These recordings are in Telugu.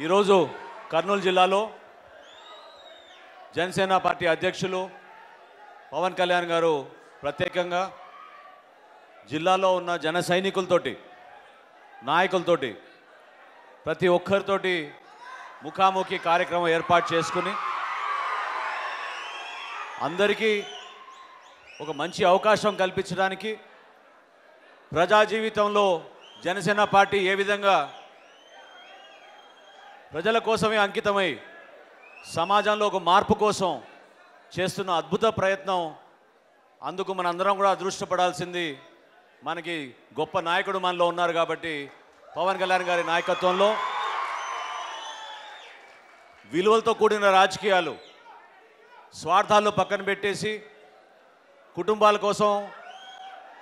ఈరోజు కర్నూలు జిల్లాలో జనసేన పార్టీ అధ్యక్షులు పవన్ కళ్యాణ్ గారు ప్రత్యేకంగా జిల్లాలో ఉన్న జన సైనికులతోటి నాయకులతోటి ప్రతి ఒక్కరితోటి ముఖాముఖి కార్యక్రమం ఏర్పాటు చేసుకుని అందరికీ ఒక మంచి అవకాశం కల్పించడానికి ప్రజా జీవితంలో జనసేన పార్టీ ఏ విధంగా ప్రజల కోసమే అంకితమై సమాజంలో ఒక మార్పు కోసం చేస్తున్న అద్భుత ప్రయత్నం. అందుకు మనందరం కూడా అదృష్టపడాల్సింది. మనకి గొప్ప నాయకుడు మనలో ఉన్నారు కాబట్టి పవన్ కళ్యాణ్ గారి నాయకత్వంలో విలువలతో కూడిన రాజకీయాలు, స్వార్థాలను పక్కన పెట్టేసి కుటుంబాల కోసం,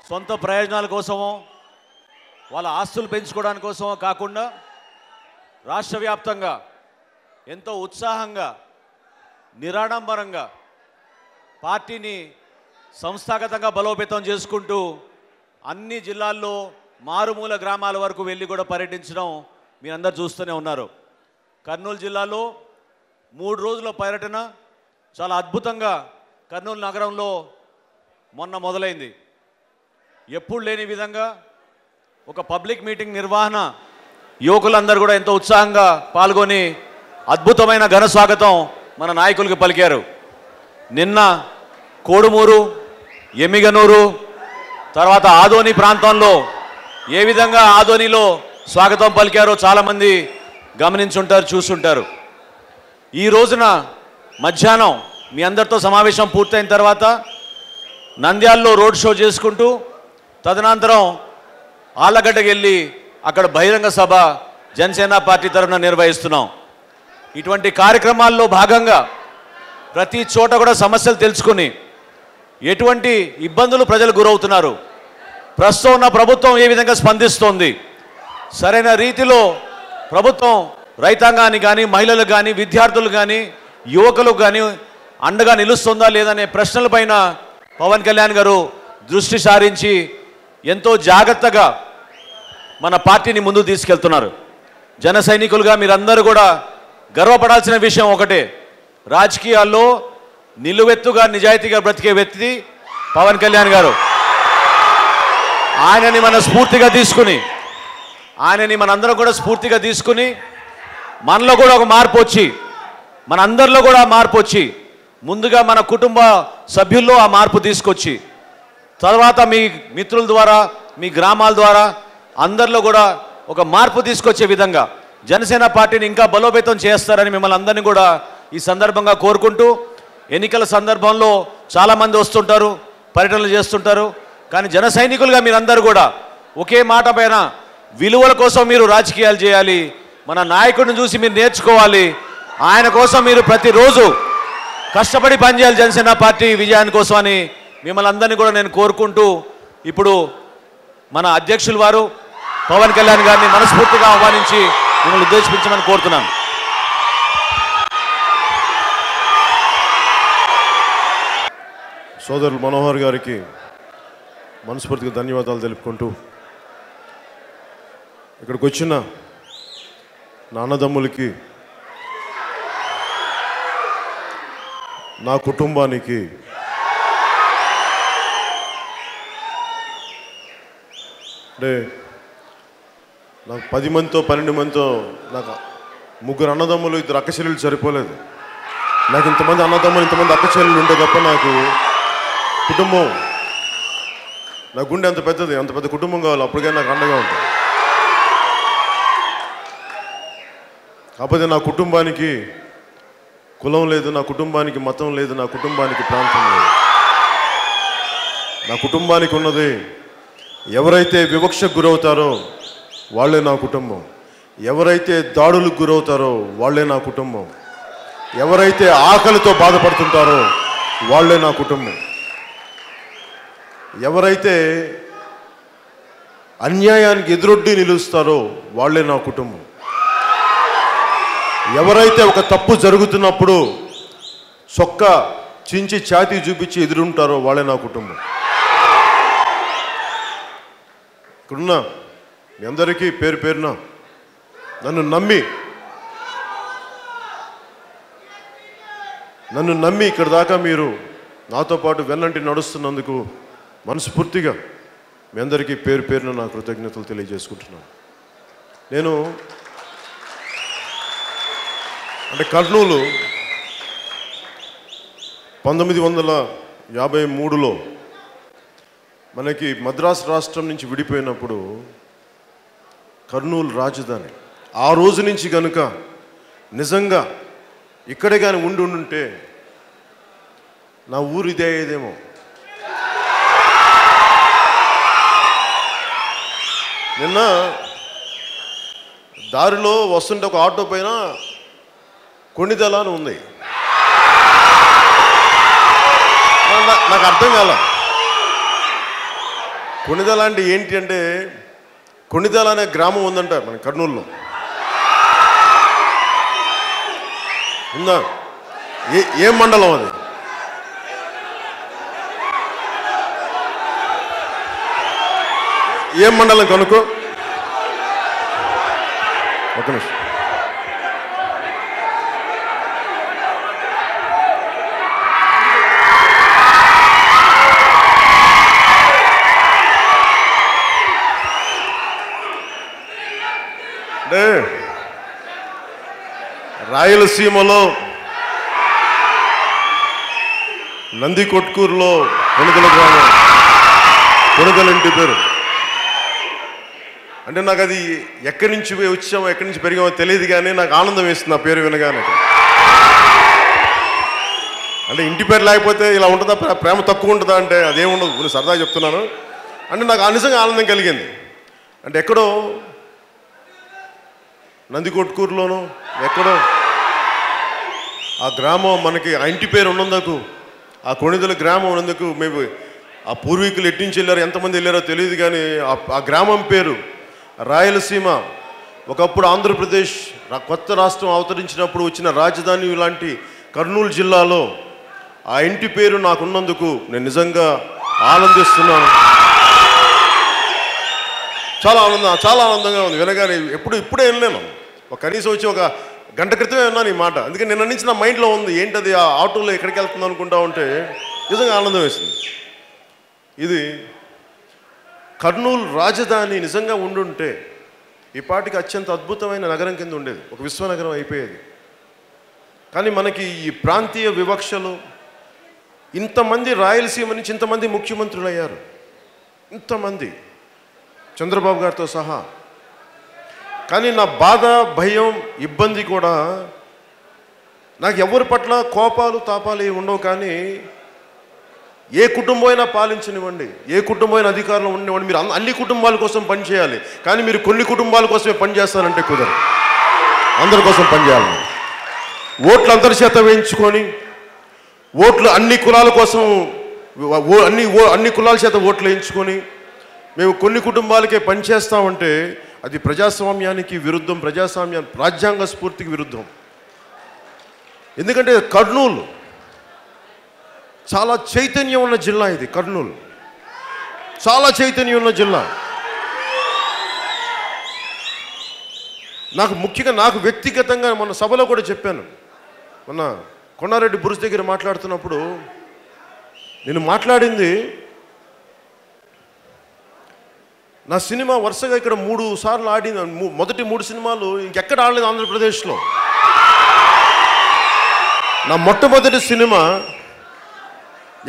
సొంత ప్రయోజనాల కోసమో, వాళ్ళ ఆస్తులు పెంచుకోవడానికి కోసమో కాకుండా రాష్ట్ర వ్యాప్తంగా ఎంతో ఉత్సాహంగా నిరాడంబరంగా పార్టీని సంస్థాగతంగా బలోపేతం చేసుకుంటూ అన్ని జిల్లాల్లో మారుమూల గ్రామాల వరకు వెళ్ళి కూడా పర్యటించడం మీరందరూ చూస్తూనే ఉన్నారు. కర్నూలు జిల్లాలో 3 రోజుల పర్యటన చాలా అద్భుతంగా కర్నూలు నగరంలో మొన్న మొదలైంది. ఎప్పుడు లేని విధంగా ఒక పబ్లిక్ మీటింగ్ నిర్వహణ యువకులందరూ కూడా ఎంతో ఉత్సాహంగా పాల్గొని అద్భుతమైన ఘన స్వాగతం మన నాయకులకు పలికారు. నిన్న కోడుమూరు, ఎమ్మిగనూరు, తర్వాత ఆదోని ప్రాంతంలో ఏ విధంగా ఆదోనిలో స్వాగతం పలికారో చాలామంది గమనించుంటారు, చూస్తుంటారు. ఈ రోజున మధ్యాహ్నం మీ అందరితో సమావేశం పూర్తయిన తర్వాత నంద్యాలలో రోడ్ షో చేసుకుంటూ తదనంతరం ఆళ్ళగడ్డకి వెళ్ళి అక్కడ బహిరంగ సభ జనసేన పార్టీ తరఫున నిర్వహిస్తున్నాం. ఇటువంటి కార్యక్రమాల్లో భాగంగా ప్రతి చోట కూడా సమస్యలు తెలుసుకుని ఎటువంటి ఇబ్బందులు ప్రజలు గురవుతున్నారు, ప్రస్తుతం ఉన్న ప్రభుత్వం ఏ విధంగా స్పందిస్తోంది, సరైన రీతిలో ప్రభుత్వం రైతాంగాన్ని కానీ, మహిళలకు కానీ, విద్యార్థులు కానీ, యువకులకు కానీ అండగా నిలుస్తుందా లేదనే ప్రశ్నలపైన పవన్ కళ్యాణ్ గారు దృష్టి సారించి ఎంతో జాగ్రత్తగా మన పార్టీని ముందుకు తీసుకెళ్తున్నారు. జన సైనికులుగా మీరందరూ కూడా గర్వపడాల్సిన విషయం ఒకటే, రాజకీయాల్లో నిలువెత్తుగా నిజాయితీగా బ్రతికే వ్యక్తి పవన్ కళ్యాణ్ గారు. ఆయనని మన స్ఫూర్తిగా తీసుకుని, ఆయనని మనందరం కూడా స్ఫూర్తిగా తీసుకుని మనలో కూడా ఒక మార్పు వచ్చి, మనందరిలో కూడా మార్పు వచ్చి, ముందుగా మన కుటుంబ సభ్యుల్లో ఆ మార్పు తీసుకొచ్చి తర్వాత మీ మిత్రుల ద్వారా, మీ గ్రామాల ద్వారా అందరిలో కూడా ఒక మార్పు తీసుకొచ్చే విధంగా జనసేన పార్టీని ఇంకా బలోపేతం చేస్తారని మిమ్మల్ని అందరినీ కూడా ఈ సందర్భంగా కోరుకుంటూ, ఎన్నికల సందర్భంలో చాలామంది వస్తుంటారు, పర్యటనలు చేస్తుంటారు, కానీ జన సైనికులుగా మీరందరూ కూడా ఒకే మాట పైన విలువల కోసం మీరు రాజకీయాలు చేయాలి. మన నాయకుడిని చూసి మీరు నేర్చుకోవాలి. ఆయన కోసం మీరు ప్రతిరోజు కష్టపడి పనిచేయాలి జనసేన పార్టీ విజయాని కోసం అని మిమ్మల్ని అందరినీ కూడా నేను కోరుకుంటూ, ఇప్పుడు మన అధ్యక్షులు వారు పవన్ కళ్యాణ్ గారిని మనస్ఫూర్తిగా ఆహ్వానించి మిమ్మల్ని ఉద్దేశించమని కోరుతున్నాను. సోదరులు మనోహర్ గారికి మనస్ఫూర్తిగా ధన్యవాదాలు తెలుపుకుంటూ, ఇక్కడికి వచ్చిన నాన్నదమ్ములకి, నా కుటుంబానికి, అంటే నాకు 10 మందితో 12 మందితో నాకు 3 అన్నదమ్ములు 2 అక్క చెల్లెలు సరిపోలేదు. నాకు ఇంతమంది అన్నదమ్ములు, ఇంతమంది అక్క చెల్లెలు ఉంటే తప్ప నాకు కుటుంబం, నా గుండె అంత పెద్దది, అంత పెద్ద కుటుంబం కావాలి, అప్పటికే నాకు అండగా ఉంటుంది. కాకపోతే నా కుటుంబానికి కులం లేదు, నా కుటుంబానికి మతం లేదు, నా కుటుంబానికి ప్రాంతం లేదు. నా కుటుంబానికి ఉన్నది ఎవరైతే వివక్షకు గురవుతారో వాళ్ళే నా కుటుంబం, ఎవరైతే దాడులకు గురవుతారో వాళ్ళే నా కుటుంబం, ఎవరైతే ఆకలితో బాధపడుతుంటారో వాళ్ళే నా కుటుంబం, ఎవరైతే అన్యాయానికి ఎదురొడ్డి నిలుస్తారో వాళ్ళే నా కుటుంబం, ఎవరైతే ఒక తప్పు జరుగుతున్నప్పుడు చొక్క చించి ఛాతీ చూపించి ఎదురుంటారో వాళ్ళే నా కుటుంబం. ఇక్కడున్న మీ అందరికీ పేరు పేరున నన్ను నమ్మి ఇక్కడ దాకా మీరు నాతో పాటు వెన్నంటి నడుస్తున్నందుకు మనస్ఫూర్తిగా మీ అందరికీ పేరు పేరున నా కృతజ్ఞతలు తెలియజేసుకుంటున్నాను. నేను అంటే కర్నూలు 1953లో మనకి మద్రాసు రాష్ట్రం నుంచి విడిపోయినప్పుడు కర్నూలు రాజధాని. ఆ రోజు నుంచి కనుక నిజంగా ఇక్కడే కానీ ఉండుంటే నా ఊరు ఇదే అయ్యేదేమో. నిన్న దారిలో వస్తుంటే ఒక ఆటో పైన కొణిదెల అని ఉంది. నాకు అర్థం కాల కొణిదెల అంటే ఏంటి అంటే, కొణిదెల అనే గ్రామం ఉందంట మన కర్నూలులో. ఉందా? ఏ మండలం అది? ఏ మండలం కనుక్కో. ఒక నిమిషం. అంటే రాయలసీమలో నందికొట్కూరులో కొణిదెల గ్రామం, కొణిదెల ఇంటి పేరు. అంటే నాకు అది ఎక్కడి నుంచి వచ్చామో ఎక్కడి నుంచి పెరిగామో తెలియదు, కానీ నాకు ఆనందం వేస్తుంది ఆ పేరు వినగానే. అంటే ఇంటి పేరు లేకపోతే ఇలా ఉంటుందా, ప్రేమ తక్కువ ఉంటుందా అంటే అదేముండదు. నేను సరదాగా చెప్తున్నాను. అంటే నాకు నిజంగా ఆనందం కలిగింది. అంటే ఎక్కడో నందికొట్కూరులోనో ఎక్కడో ఆ గ్రామం మనకి ఆ ఇంటి పేరు ఉన్నందుకు, ఆ కొణిదెల గ్రామం ఉన్నందుకు మేము ఆ పూర్వీకులు ఎట్టించి వెళ్ళారో ఎంతమంది వెళ్ళారో తెలియదు, కానీ ఆ గ్రామం పేరు రాయలసీమ. ఒకప్పుడు ఆంధ్రప్రదేశ్ కొత్త రాష్ట్రం అవతరించినప్పుడు వచ్చిన రాజధాని లాంటి కర్నూలు జిల్లాలో ఆ ఇంటి పేరు నాకున్నందుకు నేను నిజంగా ఆనందిస్తున్నాను. చాలా ఆనందంగా ఉంది వినగానే. ఇప్పుడే వెళ్ళాను, కనీసం వచ్చి ఒక గంట క్రితమే ఉన్నాను ఈ మాట. అందుకే నిన్న నుంచి నా మైండ్లో ఉంది, ఏంటది ఆ ఆటోలో ఎక్కడికి వెళ్తుంది అనుకుంటా ఉంటే నిజంగా ఆనందం వేసింది. ఇది కర్నూలు రాజధాని నిజంగా ఉండుంటే ఈ పాటికి అత్యంత అద్భుతమైన నగరం కింద ఉండేది, ఒక విశ్వనగరం అయిపోయేది. కానీ మనకి ఈ ప్రాంతీయ వివక్షలు, ఇంతమంది రాయలసీమ నుంచి ఇంతమంది ముఖ్యమంత్రులు అయ్యారు, ఇంతమంది చంద్రబాబు గారితో సహా. కానీ నా బాధ, భయం, ఇబ్బంది కూడా నాకు ఎవరి పట్ల కోపాలు తాపాలు ఏమి ఉండవు. కానీ ఏ కుటుంబం అయినా పాలించనివ్వండి, ఏ కుటుంబం అయినా అధికారంలో ఉండనివ్వండి, మీరు అన్ని కుటుంబాల కోసం పనిచేయాలి. కానీ మీరు కొన్ని కుటుంబాల కోసమే పనిచేస్తారంటే కుదరదు. అందరి కోసం పనిచేయాలి. ఓట్లు అందరి చేత వేయించుకొని, ఓట్లు అన్ని కులాల కోసం అన్ని కులాల చేత ఓట్లు వేయించుకొని మేము కొన్ని కుటుంబాలకే పనిచేస్తామంటే అది ప్రజాస్వామ్యానికి విరుద్ధం, రాజ్యాంగ స్ఫూర్తికి విరుద్ధం. ఎందుకంటే కర్నూలు చాలా చైతన్యం ఉన్న జిల్లా. ఇది కర్నూలు చాలా చైతన్యం ఉన్న జిల్లా. నాకు వ్యక్తిగతంగా మొన్న సభలో కూడా చెప్పాను. మొన్న కొండారెడ్డి బురుజ్ దగ్గర మాట్లాడుతున్నప్పుడు నేను మాట్లాడింది, నా సినిమా వరుసగా ఇక్కడ 3 సార్లు ఆడింది. మొదటి 3 సినిమాలు ఇంకెక్కడ ఆడలేదు ఆంధ్రప్రదేశ్లో. నా మొట్టమొదటి సినిమా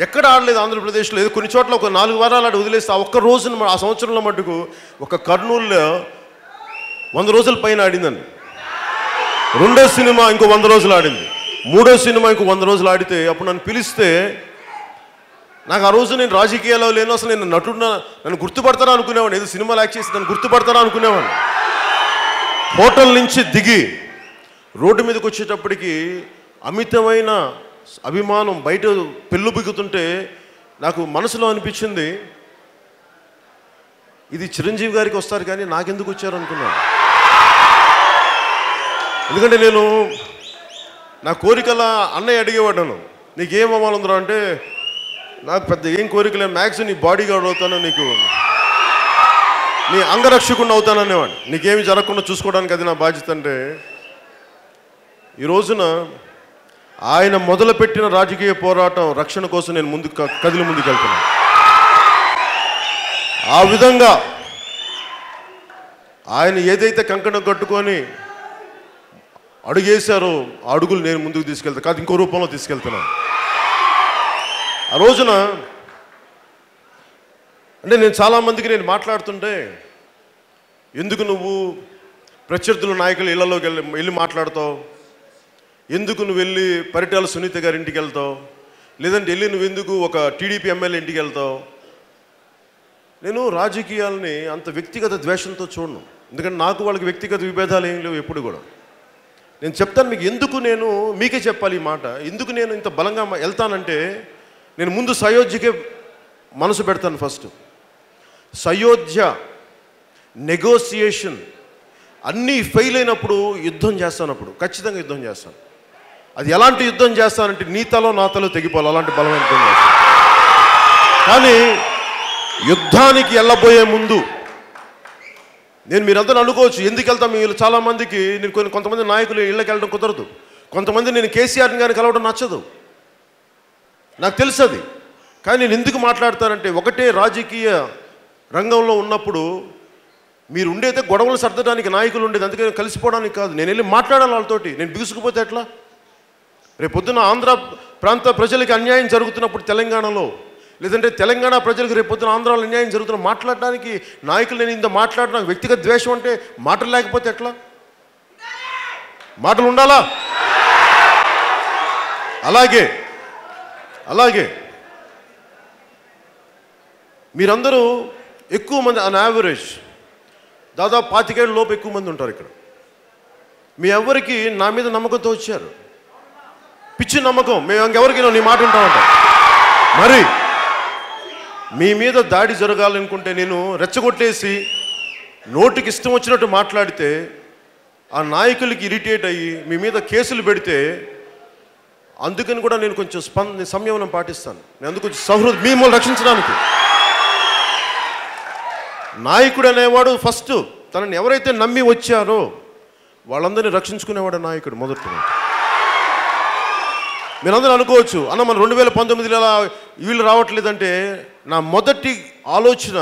ఎక్కడ ఆడలేదు ఆంధ్రప్రదేశ్లో. ఏదో కొన్ని చోట్ల ఒక 4 వారాలు ఆడి వదిలేస్తే, ఆ ఒక్క రోజున ఆ సంవత్సరంలో మటుకు ఒక కర్నూలులో 100 రోజుల పైన ఆడిందండి. రెండో సినిమా ఇంకో 100 రోజులు ఆడింది. మూడో సినిమా ఇంకో 100 రోజులు ఆడితే అప్పుడు నన్ను పిలిస్తే నాకు ఆ రోజు నేను రాజకీయాల్లో లేను, అసలు నేను నన్ను గుర్తుపడతారా అనుకునేవాడిని. ఏదో సినిమాలు యాక్ట్ చేసి నన్ను గుర్తుపడతారా అనుకునేవాడిని. హోటల్ నుంచి దిగి రోడ్డు మీదకి వచ్చేటప్పటికి అమితమైన అభిమానం బయట పెళ్ళు బిగుతుంటే నాకు మనసులో అనిపించింది, ఇది చిరంజీవి గారికి వస్తారు కానీ నాకెందుకు వచ్చారు అనుకున్నాను. ఎందుకంటే నేను నా కోరికల అన్నయ్య అడిగేవాడను, నీకేం అవ్వాలందరూ అంటే నాకు పెద్ద ఏం కోరికలే, మ్యాక్స్ నీ బాడీ గార్డ్ అవుతాను, నీ అంగరక్షకుడిని అవుతాననేవాడు. నీకేమి జరగకుండా చూసుకోవడానికి అది నా బాధ్యత. అంటే ఈ రోజున ఆయన మొదలుపెట్టిన రాజకీయ పోరాటం రక్షణ కోసం నేను ముందుకెళ్తున్నాను. ఆ విధంగా ఆయన ఏదైతే కంకణం కట్టుకొని అడుగేశారో ఆ అడుగులు నేను ముందుకు తీసుకెళ్తాను, కాదు ఇంకో రూపంలో తీసుకెళ్తున్నాను. ఆ రోజున అంటే నేను చాలామందికి నేను మాట్లాడుతుంటే, ఎందుకు నువ్వు ప్రత్యర్థుల నాయకుల ఇళ్లలోకి వెళ్ళి మాట్లాడతావు, ఎందుకు నువ్వు వెళ్ళి పరిటాల సునీత గారి ఇంటికి వెళ్తావు, లేదంటే వెళ్ళి నువ్వు ఎందుకు ఒక టీడీపీ ఎమ్మెల్యే ఇంటికి వెళ్తావు. నేను రాజకీయాలని అంత వ్యక్తిగత ద్వేషంతో చూడను, ఎందుకంటే నాకు వాళ్ళకి వ్యక్తిగత విభేదాలు ఏం లేవు ఎప్పుడు కూడా. నేను చెప్తాను మీకు ఎందుకు, నేను మీకే చెప్పాలి ఈ మాట. ఎందుకు నేను ఇంత బలంగా వెళ్తానంటే, నేను ముందు సయోధ్యకే మనసు పెడతాను. ఫస్ట్ సయోధ్య నెగోసియేషన్ అన్నీ ఫెయిల్ అయినప్పుడు యుద్ధం చేస్తాను, అప్పుడు ఖచ్చితంగా యుద్ధం చేస్తాను. అది ఎలాంటి యుద్ధం చేస్తానంటే నీ తలో నా తలో తెగిపోవాలి, అలాంటి బలమైన యుద్ధం చేస్తాను. కానీ యుద్ధానికి వెళ్ళబోయే ముందు మీరందరూ అనుకోవచ్చు ఎందుకు వెళ్తాం. మీరు చాలామందికి నేను కొంతమంది నాయకులు ఇళ్ళకి వెళ్ళడం కుదరదు, కొంతమంది నేను కేసీఆర్ని కానీ కలవడం నచ్చదు, నాకు తెలుసు అది. కానీ నేను ఎందుకు మాట్లాడతానంటే, ఒకటే రాజకీయ రంగంలో ఉన్నప్పుడు మీరు ఉండేదే గొడవలు సర్దడానికి నాయకులు ఉండేది, అందుకని కలిసిపోవడానికి కాదు. నేను వెళ్ళి మాట్లాడాలి వాళ్ళతోటి. నేను బిగుసుకుపోతే ఎట్లా? రేపొద్దున ఆంధ్ర ప్రాంత ప్రజలకి అన్యాయం జరుగుతున్నప్పుడు తెలంగాణలో, లేదంటే తెలంగాణ ప్రజలకు రేపొద్దున ఆంధ్రాలో అన్యాయం జరుగుతున్న మాట్లాడడానికి నాయకులు నేను ఇంత మాట్లాడడానికి వ్యక్తిగత ద్వేషం అంటే మాటలు లేకపోతే ఎట్లా? మాటలు ఉండాలా? అలాగే మీరందరూ ఎక్కువ మంది ఆన్ యావరేజ్ దాదాపు 25 ఏళ్ళ లోపు ఎక్కువ మంది ఉంటారు ఇక్కడ. మీ ఎవరికి నా మీద నమ్మకంతో వచ్చారు, పిచ్చి నమ్మకం. మేము ఇంకెవరికి నీ మాట ఉంటామంట. మరి మీ మీద దాడి జరగాలనుకుంటే నేను రెచ్చగొట్టేసి నోటికి ఇష్టం వచ్చినట్టు మాట్లాడితే ఆ నాయకులకి ఇరిటేట్ అయ్యి మీ మీద కేసులు పెడితే, అందుకని కూడా నేను కొంచెం సంయమనం పాటిస్తాను. నేను అందుకు మిమ్మల్ని రక్షించడానికి. నాయకుడు అనేవాడు ఫస్ట్ తనని ఎవరైతే నమ్మి వచ్చారో వాళ్ళందరినీ రక్షించుకునేవాడు నాయకుడు మొదట. మీరందరూ అనుకోవచ్చు, అన్న మన 2019 ఎలా వీళ్ళు రావట్లేదంటే, నా మొదటి ఆలోచన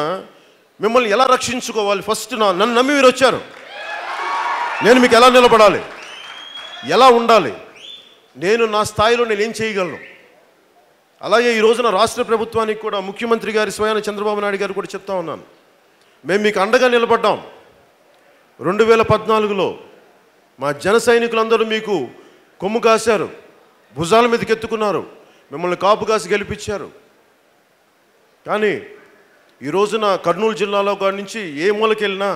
మిమ్మల్ని ఎలా రక్షించుకోవాలి. ఫస్ట్ నన్ను నమ్మి మీరు వచ్చారు, నేను మీకు ఎలా నిలబడాలి, ఎలా ఉండాలి, నేను నా స్థాయిలో నేను ఏం చేయగలను. అలాగే ఈ రోజున రాష్ట్ర ప్రభుత్వానికి కూడా ముఖ్యమంత్రి గారి స్వయాన చంద్రబాబు నాయుడు గారు కూడా చెప్తా ఉన్నాను, మేము మీకు అండగా నిలబడ్డాం. 2014లో మా జన సైనికులందరూ మీకు కొమ్ము కాశారు, భుజాల మీదకి ఎత్తుకున్నారు, మిమ్మల్ని కాపు కాసి గెలిపించారు. కానీ ఈ రోజున కర్నూలు జిల్లాలో కాడి నుంచి ఏ మూలకి వెళ్ళినా,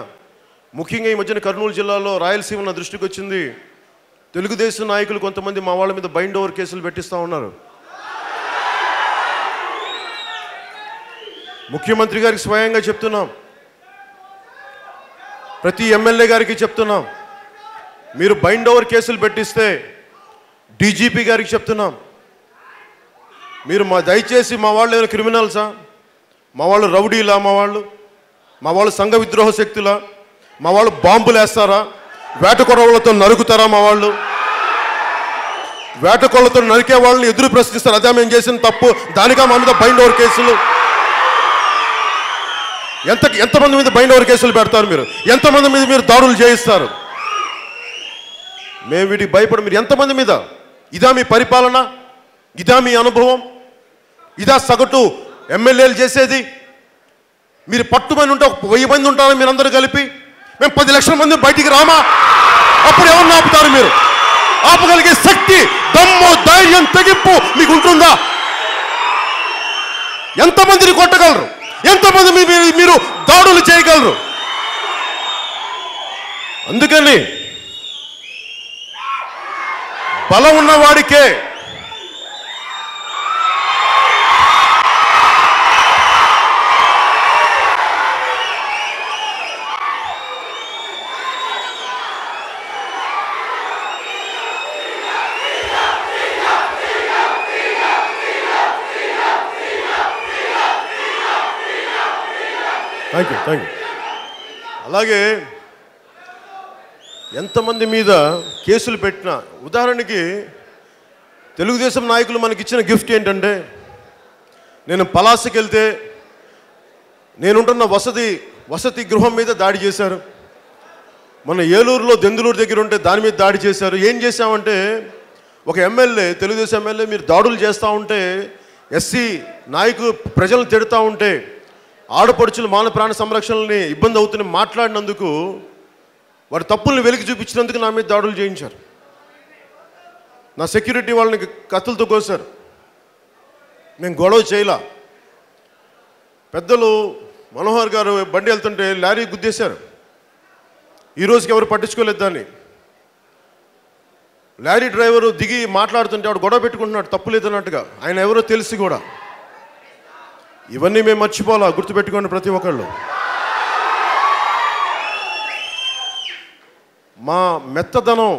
ముఖ్యంగా ఈ మధ్యన కర్నూలు జిల్లాలో రాయలసీమ నా దృష్టికి వచ్చింది, తెలుగుదేశం నాయకులు కొంతమంది మా వాళ్ళ మీద బైండ్ ఓవర్ కేసులు పెట్టిస్తూ ఉన్నారు. ముఖ్యమంత్రి గారికి స్వయంగా చెప్తున్నాం, ప్రతి ఎమ్మెల్యే గారికి చెప్తున్నాం, మీరు బైండ్ ఓవర్ కేసులు పెట్టిస్తే డీజీపీ గారికి చెప్తున్నాం, మీరు దయచేసి మా వాళ్ళు ఏమైనా క్రిమినల్సా, మా వాళ్ళు రౌడీలా, మా వాళ్ళు సంఘ విద్రోహ శక్తులా, మా వాళ్ళు బాంబులు వేస్తారా, వేటకొడవలతో నరుకుతారా, మా వాళ్ళు వేటకొడలతో నరికే వాళ్ళని ఎదురు ప్రశ్నిస్తారు, అదే మేము చేసిన తప్పు, దానికా మా మీద బైండ్ ఓవర్ కేసులు. ఎంతమంది మీద బైండ్ ఓవర్ కేసులు పెడతారు మీరు? ఎంతమంది మీద మీరు దాడులు చేయిస్తారు? మేము వీటికి భయపడి మీరు ఎంతమంది మీద? ఇదా మీ పరిపాలన? ఇదా మీ అనుభవం? ఇదా సగటు ఎమ్మెల్యేలు చేసేది? మీరు పట్టుమని ఉంటే 1000 మంది ఉంటారు మీరందరూ కలిపి, మేము 10 లక్షల మంది బయటికి రామా? అప్పుడు ఎవరిని ఆపుతారు మీరు? ఆపగలిగే శక్తి, దమ్ము, ధైర్యం, తెగింపు మీకు ఉంటుందా? ఎంతమందిని కొట్టగలరు? ఎంతమంది మీరు దాడులు చేయగలరు? అందుకని బలం ఉన్నవాడికే థ్యాంక్ యూ. అలాగే ఎంతమంది మీద కేసులు పెట్టినా, ఉదాహరణకి తెలుగుదేశం నాయకులు మనకిచ్చిన గిఫ్ట్ ఏంటంటే, నేను పలాసకి వెళ్తే నేనుంటున్న వసతి గృహం మీద దాడి చేశారు, మన ఏలూరులో దెందులూరు దగ్గర ఉంటే దాని మీద దాడి చేశారు. ఏం చేశామంటే, ఒక ఎమ్మెల్యే, తెలుగుదేశం ఎమ్మెల్యే మీరు దాడులు చేస్తూ ఉంటే, ఎస్సీ నాయకులు ప్రజలను తిడతా ఉంటే, ఆడపడుచులు మాన ప్రాణ సంరక్షణని ఇబ్బంది అవుతుందని మాట్లాడినందుకు, వారి తప్పుల్ని వెలికి చూపించినందుకు నా మీద దాడులు చేయించారు. నా సెక్యూరిటీ వాళ్ళని కత్తులతో కోసారు. నేను గొడవ చేయలా. పెద్దలు మనోహర్ గారు బండి వెళ్తుంటే లారీ గుద్దేశారు. ఈ రోజుకి ఎవరు పట్టించుకోలేదు దాన్ని. లారీ డ్రైవరు దిగి మాట్లాడుతుంటే వాడు గొడవ పెట్టుకుంటున్నాడు, తప్పు లేదన్నట్టుగా. ఆయన ఎవరో తెలిసి కూడా. ఇవన్నీ మేము మర్చిపోవాలా, గుర్తుపెట్టుకోండి ప్రతి ఒక్కళ్ళు. మా మెత్తదనం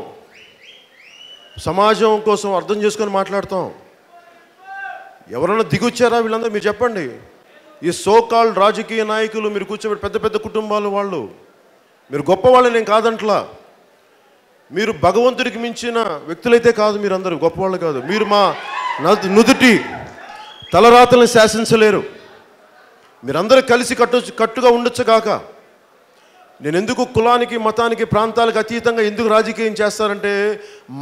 సమాజం కోసం అర్థం చేసుకొని మాట్లాడతాం. ఎవరైనా దిగొచ్చారా వీళ్ళందరూ? మీరు చెప్పండి. ఈ సోకాల్డ్ రాజకీయ నాయకులు మీరు కూర్చోబెట్టి పెద్ద పెద్ద కుటుంబాలు వాళ్ళు, మీరు గొప్ప వాళ్ళని నేను కాదంట్లా. మీరు భగవంతుడికి మించిన వ్యక్తులైతే కాదు, మీరందరూ గొప్పవాళ్ళు కాదు. మీరు మా నుదుటి తలరాతలను శాసించలేరు. మీరందరూ కలిసి కట్టుగా ఉండొచ్చు కాక. నేను ఎందుకు కులానికి, మతానికి, ప్రాంతాలకు అతీతంగా ఎందుకు రాజకీయం చేస్తారంటే,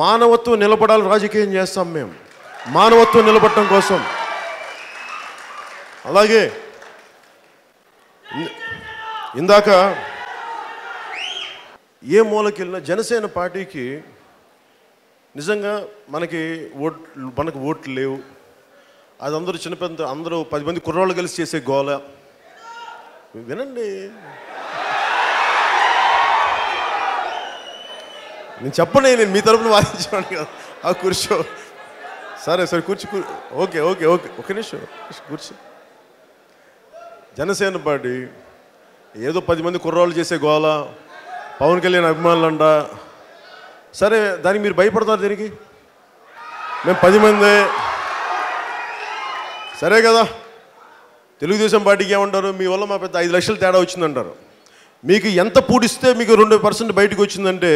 మానవత్వం నిలబడాలి రాజకీయం చేస్తాం మేము, మానవత్వం నిలబడటం కోసం. అలాగే ఇందాక ఏ మూలకి వెళ్ళినా జనసేన పార్టీకి నిజంగా మనకు ఓట్లు లేవు. అది అందరూ చిన్నపెద్ద అందరూ 10 మంది కుర్రాళ్ళు కలిసి చేసే గోల. వినండి, నేను చెప్పండి, నేను మీ తరపున వాదించాను కదా. ఆ కూర్చో, సరే కూర్చో. ఓకే ఒక నిమిషం కూర్చో. జనసేన పార్టీ ఏదో 10 మంది కుర్రాళ్ళు చేసే గోల, పవన్ కళ్యాణ్ అభిమానులంట. సరే, దానికి మీరు భయపడతారు దీనికి? మేము 10 మందే సరే కదా. తెలుగుదేశం పార్టీకి ఏమంటారు, మీ వల్ల మా పెద్ద 5 లక్షలు తేడా వచ్చిందంటారు. మీకు ఎంత పూడిస్తే మీకు 2% బయటకు వచ్చిందంటే,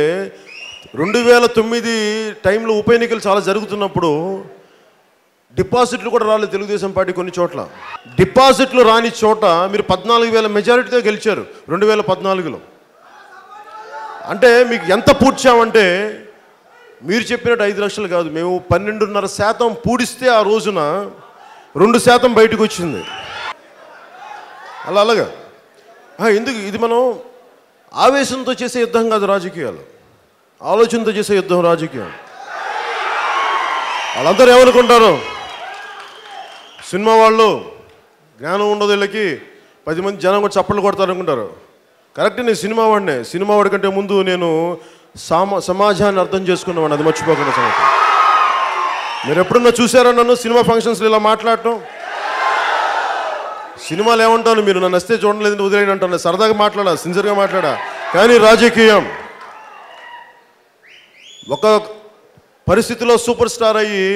2009 టైంలో ఉప ఎన్నికలు చాలా జరుగుతున్నప్పుడు డిపాజిట్లు కూడా రాలేదు తెలుగుదేశం పార్టీ. కొన్ని చోట్ల డిపాజిట్లు రాని చోట మీరు 14,000 మెజారిటీతో గెలిచారు 2014లో. అంటే మీకు ఎంత పూడ్చామంటే, మీరు చెప్పినట్టు 5 లక్షలు కాదు, మేము 12.5% పూడిస్తే ఆ రోజున 2% బయటకు వచ్చింది. అలాగా ఎందుకు? ఇది మనం ఆవేశంతో చేసే యుద్ధం కాదు రాజకీయాలు, ఆలోచనతో చేసే యుద్ధం రాజకీయం. వాళ్ళందరూ ఏమనుకుంటారు, సినిమా వాళ్ళు జ్ఞానం ఉండదు వీళ్ళకి, 10 మంది జనం కూడా చప్పట్లు కొడతారు అనుకుంటారు. కరెక్ట్, నేను సినిమా వాడినే. సినిమా వాడి కంటే ముందు నేను సమాజాన్ని అర్థం చేసుకున్నవాడిని, అది మర్చిపోకుండా సంగతి. మీరు ఎప్పుడన్నా చూసారా నన్ను సినిమా ఫంక్షన్స్లో ఇలా మాట్లాడటం? సినిమాలు ఏమంటాను, మీరు నన్ను వస్తే చూడలేదంటే వదిలేని అంటాను. సరదాగా మాట్లాడా, సిన్సియర్గా మాట్లాడా. కానీ రాజకీయం ఒక పరిస్థితిలో సూపర్ స్టార్ అయ్యి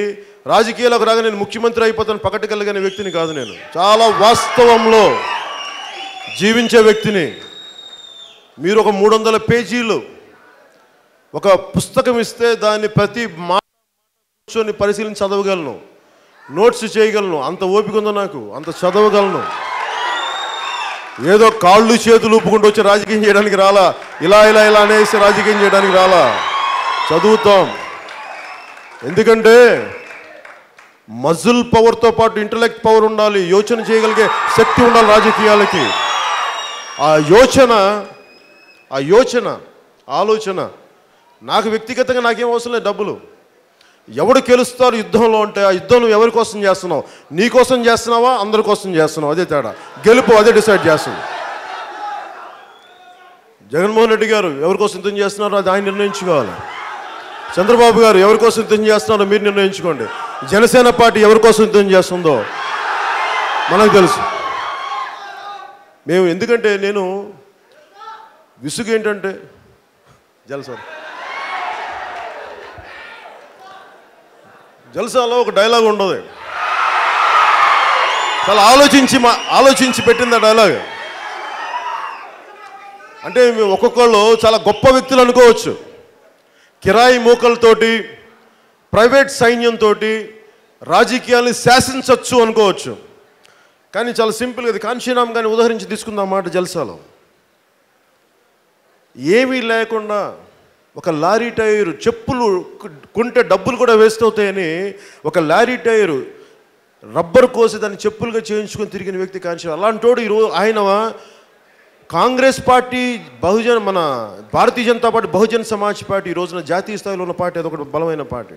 రాజకీయాలకు రాగా నేను ముఖ్యమంత్రి అయిపోతాను పకటికలగనే వ్యక్తిని కాదు. నేను చాలా వాస్తవంలో జీవించే వ్యక్తిని. మీరు ఒక 300 పేజీలు ఒక పుస్తకం ఇస్తే దాన్ని ప్రతి మాట కూర్చొని పరిశీలించి చదవగలను, నోట్స్ చేయగలను. అంత ఓపిక ఉందో నాకు, అంత చదవగలను. ఏదో కాళ్ళు చేతులు ఊపుకుంటూ వచ్చి రాజకీయం చేయడానికి రాలా, ఇలా అనేసి రాజకీయం చేయడానికి రాలా. చదువుతాం. ఎందుకంటే మజిల్ పవర్తో పాటు ఇంటలెక్ట్ పవర్ ఉండాలి, యోచన చేయగలిగే శక్తి ఉండాలి రాజకీయాలకి. ఆలోచన నాకు వ్యక్తిగతంగా నాకేం అవసరం లేదు. డబ్బులు ఎవడు గెలుస్తారు యుద్ధంలో అంటే, ఆ యుద్ధం నువ్వు ఎవరి కోసం చేస్తున్నావు? నీ కోసం చేస్తున్నావా, అందరి కోసం చేస్తున్నావు? అదే తేడా. గెలుపు అదే డిసైడ్ చేస్తుంది. జగన్మోహన్ రెడ్డి గారు ఎవరి కోసం యుద్ధం చేస్తున్నారో అది ఆయన నిర్ణయించుకోవాలి. చంద్రబాబు గారు ఎవరి కోసం యుద్ధం చేస్తున్నారో మీరు నిర్ణయించుకోండి. జనసేన పార్టీ ఎవరి కోసం యుద్ధం చేస్తుందో మనకు తెలుసు. మేము ఎందుకంటే నేను విసుగు ఏంటంటే, జల్సాలో ఒక డైలాగ్ ఉండదు, చాలా ఆలోచించి పెట్టింది ఆ డైలాగ్. అంటే ఒక్కొక్కళ్ళు చాలా గొప్ప వ్యక్తులు అనుకోవచ్చు. కిరాయి మూకలతోటి, ప్రైవేట్ సైన్యంతో రాజకీయాల్ని శాసించవచ్చు అనుకోవచ్చు. కానీ చాలా సింపుల్గా ఇది కాంశీరామ్ గారిని ఉదాహరించి తీసుకుందాం మాట జల్సాలో. ఏమీ లేకుండా ఒక లారీ టైరు, చెప్పులు కొంటే డబ్బులు కూడా వేస్ట్ అవుతాయని ఒక లారీ టైరు రబ్బర్ కోసి దాన్ని చెప్పులుగా చేయించుకొని తిరిగిన వ్యక్తి కాంశీరామ్. అలాంటోడు ఈరోజు ఆయన కాంగ్రెస్ పార్టీ, మన భారతీయ జనతా పార్టీ, బహుజన్ సమాజ్ పార్టీ ఈ రోజున జాతీయ స్థాయిలో ఉన్న పార్టీ, అదొకటి బలమైన పార్టీ.